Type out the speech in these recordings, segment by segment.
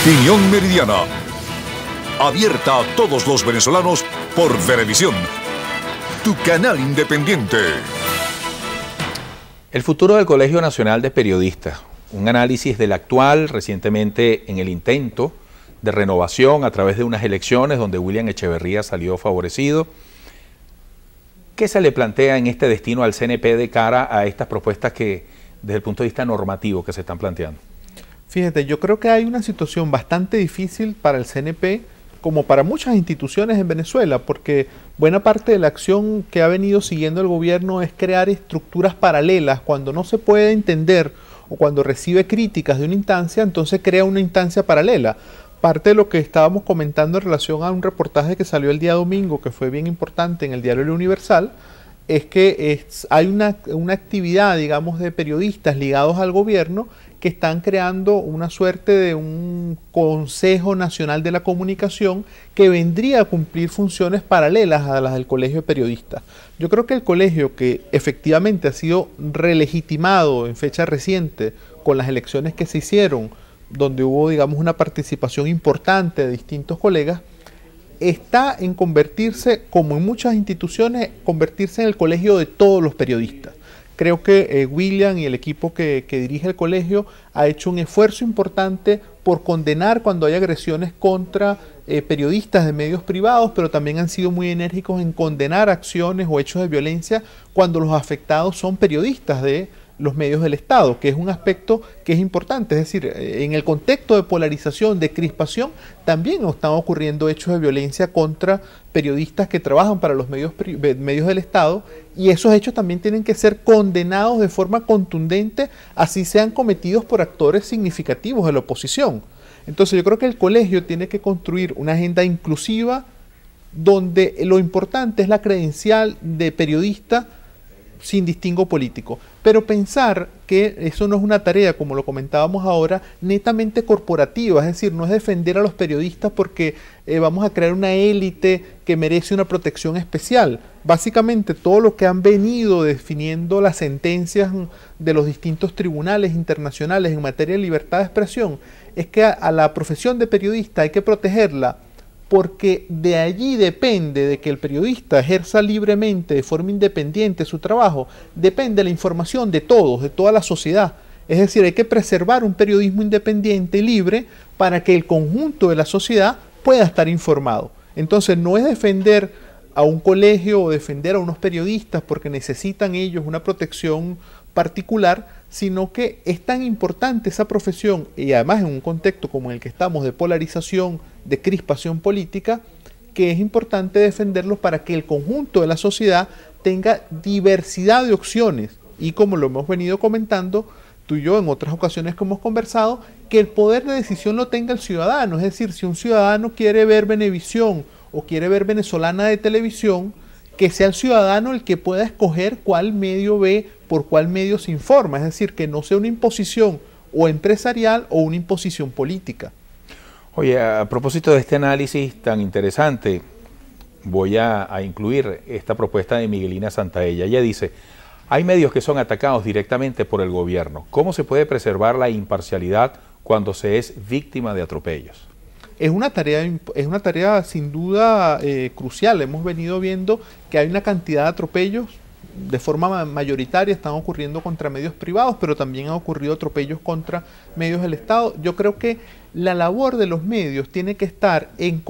Opinión Meridiana. Abierta a todos los venezolanos por Venevisión, tu canal independiente. El futuro del Colegio Nacional de Periodistas. Un análisis del actual, recientemente en el intento de renovación a través de unas elecciones donde William Echeverría salió favorecido. ¿Qué se le plantea en este destino al CNP de cara a estas propuestas que, desde el punto de vista normativo, que se están planteando? Fíjate, yo creo que hay una situación bastante difícil para el CNP, como para muchas instituciones en Venezuela, porque buena parte de la acción que ha venido siguiendo el gobierno es crear estructuras paralelas. Cuando no se puede entender o cuando recibe críticas de una instancia, entonces crea una instancia paralela. Parte de lo que estábamos comentando en relación a un reportaje que salió el día domingo, que fue bien importante en el diario El Universal, es que hay una actividad, digamos, de periodistas ligados al gobierno que están creando una suerte de un Consejo Nacional de la Comunicación que vendría a cumplir funciones paralelas a las del Colegio de Periodistas. Yo creo que el colegio, que efectivamente ha sido relegitimado en fecha reciente con las elecciones que se hicieron, donde hubo, digamos, una participación importante de distintos colegas, está en convertirse, como en muchas instituciones, convertirse en el colegio de todos los periodistas. Creo que William y el equipo que dirige el colegio ha hecho un esfuerzo importante por condenar cuando hay agresiones contra periodistas de medios privados, pero también han sido muy enérgicos en condenar acciones o hechos de violencia cuando los afectados son periodistas de los medios del Estado, que es un aspecto que es importante. Es decir, en el contexto de polarización, de crispación, también están ocurriendo hechos de violencia contra periodistas que trabajan para los medios del Estado, y esos hechos también tienen que ser condenados de forma contundente, así sean cometidos por actores significativos de la oposición. Entonces yo creo que el colegio tiene que construir una agenda inclusiva donde lo importante es la credencial de periodista sin distingo político, pero pensar que eso no es una tarea, como lo comentábamos ahora, netamente corporativa, es decir, no es defender a los periodistas porque vamos a crear una élite que merece una protección especial. Básicamente todo lo que han venido definiendo las sentencias de los distintos tribunales internacionales en materia de libertad de expresión es que a la profesión de periodista hay que protegerla, porque de allí depende de que el periodista ejerza libremente, de forma independiente su trabajo, depende la información de todos, de toda la sociedad. Es decir, hay que preservar un periodismo independiente y libre para que el conjunto de la sociedad pueda estar informado. Entonces no es defender a un colegio o defender a unos periodistas porque necesitan ellos una protección particular, sino que es tan importante esa profesión, y además en un contexto como el que estamos de polarización, de crispación política, que es importante defenderlos para que el conjunto de la sociedad tenga diversidad de opciones, y como lo hemos venido comentando tú y yo en otras ocasiones que hemos conversado, que el poder de decisión lo tenga el ciudadano. Es decir, si un ciudadano quiere ver Venevisión o quiere ver Venezolana de Televisión, que sea el ciudadano el que pueda escoger cuál medio ve, por cuál medio se informa. Es decir, que no sea una imposición o empresarial o una imposición política. Oye, a propósito de este análisis tan interesante, voy a incluir esta propuesta de Miguelina Santaella. Ella dice: hay medios que son atacados directamente por el gobierno. ¿Cómo se puede preservar la imparcialidad cuando se es víctima de atropellos? Es una tarea sin duda crucial. Hemos venido viendo que hay una cantidad de atropellos de forma mayoritaria, están ocurriendo contra medios privados, pero también han ocurrido atropellos contra medios del Estado. Yo creo que la labor de los medios tiene que estar en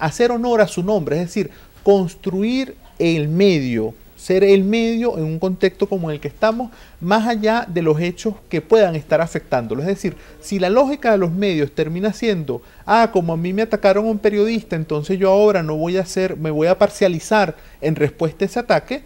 hacer honor a su nombre, es decir, construir el medio, ser el medio en un contexto como el que estamos, más allá de los hechos que puedan estar afectándolo. Es decir, si la lógica de los medios termina siendo, como a mí me atacaron a un periodista, entonces yo ahora me voy a parcializar en respuesta a ese ataque,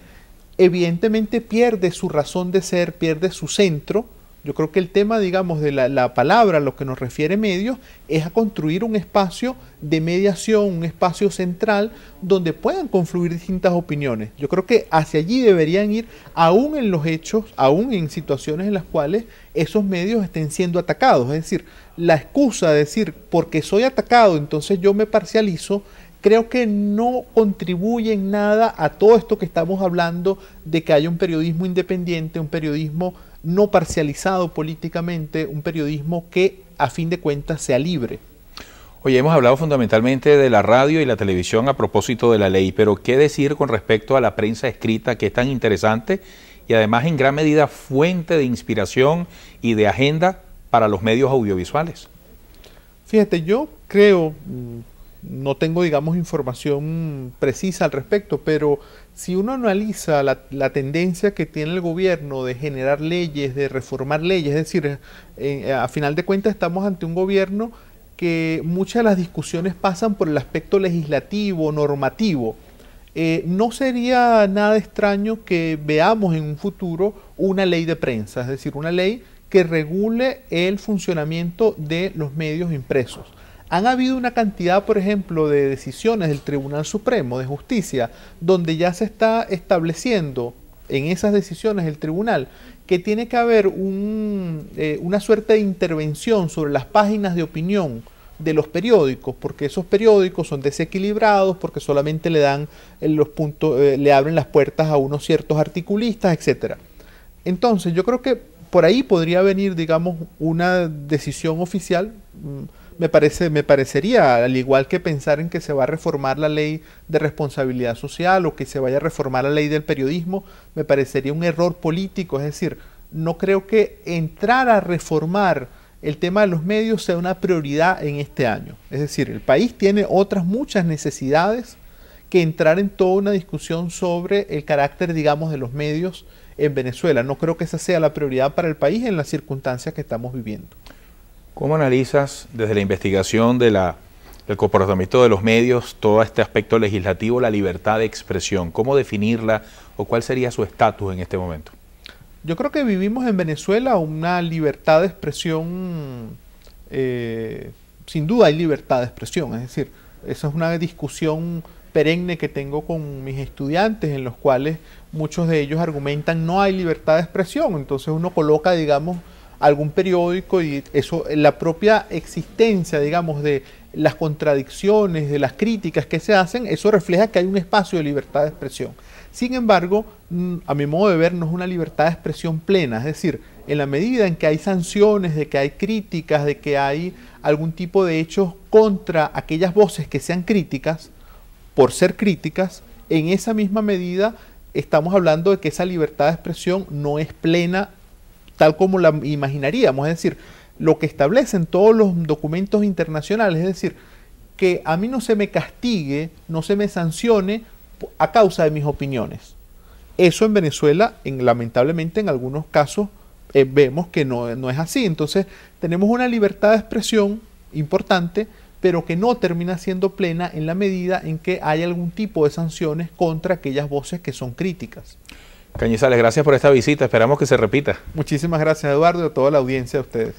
evidentemente pierde su razón de ser, pierde su centro. Yo creo que el tema, digamos, de la palabra, lo que nos refiere medios, es a construir un espacio de mediación, un espacio central donde puedan confluir distintas opiniones. Yo creo que hacia allí deberían ir, aún en los hechos, aún en situaciones en las cuales esos medios estén siendo atacados. Es decir, la excusa de decir, porque soy atacado, entonces yo me parcializo, creo que no contribuye en nada a todo esto que estamos hablando de que haya un periodismo independiente, un periodismo no parcializado políticamente, un periodismo que a fin de cuentas sea libre. Oye, hemos hablado fundamentalmente de la radio y la televisión a propósito de la ley, pero ¿qué decir con respecto a la prensa escrita, que es tan interesante y además en gran medida fuente de inspiración y de agenda para los medios audiovisuales? Fíjate, yo creo, no tengo, digamos, información precisa al respecto, pero si uno analiza la tendencia que tiene el gobierno de generar leyes, de reformar leyes, es decir, a final de cuentas estamos ante un gobierno que muchas de las discusiones pasan por el aspecto legislativo, normativo. No sería nada extraño que veamos en un futuro una ley de prensa, es decir, una ley que regule el funcionamiento de los medios impresos. Han habido una cantidad, por ejemplo, de decisiones del Tribunal Supremo de Justicia, donde ya se está estableciendo en esas decisiones del tribunal que tiene que haber una suerte de intervención sobre las páginas de opinión de los periódicos, porque esos periódicos son desequilibrados, porque solamente le dan los puntos, le abren las puertas a unos ciertos articulistas, etcétera. Entonces, yo creo que por ahí podría venir, digamos, una decisión oficial. Me parecería, al igual que pensar en que se va a reformar la ley de responsabilidad social o que se vaya a reformar la ley del periodismo, me parecería un error político. Es decir, no creo que entrar a reformar el tema de los medios sea una prioridad en este año. Es decir, el país tiene otras muchas necesidades que entrar en toda una discusión sobre el carácter, digamos, de los medios en Venezuela. No creo que esa sea la prioridad para el país en las circunstancias que estamos viviendo. ¿Cómo analizas desde la investigación del comportamiento de los medios todo este aspecto legislativo, la libertad de expresión? ¿Cómo definirla o cuál sería su estatus en este momento? Yo creo que vivimos en Venezuela una libertad de expresión, sin duda hay libertad de expresión, es decir, esa es una discusión perenne que tengo con mis estudiantes, en los cuales muchos de ellos argumentan no hay libertad de expresión. Entonces uno coloca, digamos, algún periódico y eso, la propia existencia, digamos, de las contradicciones, de las críticas que se hacen, eso refleja que hay un espacio de libertad de expresión. Sin embargo, a mi modo de ver, no es una libertad de expresión plena, es decir, en la medida en que hay sanciones, de que hay críticas, de que hay algún tipo de hechos contra aquellas voces que sean críticas, por ser críticas, en esa misma medida estamos hablando de que esa libertad de expresión no es plena tal como la imaginaríamos, es decir, lo que establecen todos los documentos internacionales, es decir, que a mí no se me castigue, no se me sancione a causa de mis opiniones. Eso en Venezuela, lamentablemente en algunos casos, vemos que no es así. Entonces tenemos una libertad de expresión importante, pero que no termina siendo plena en la medida en que hay algún tipo de sanciones contra aquellas voces que son críticas. Cañizales, gracias por esta visita, esperamos que se repita. Muchísimas gracias, Eduardo, y a toda la audiencia de ustedes.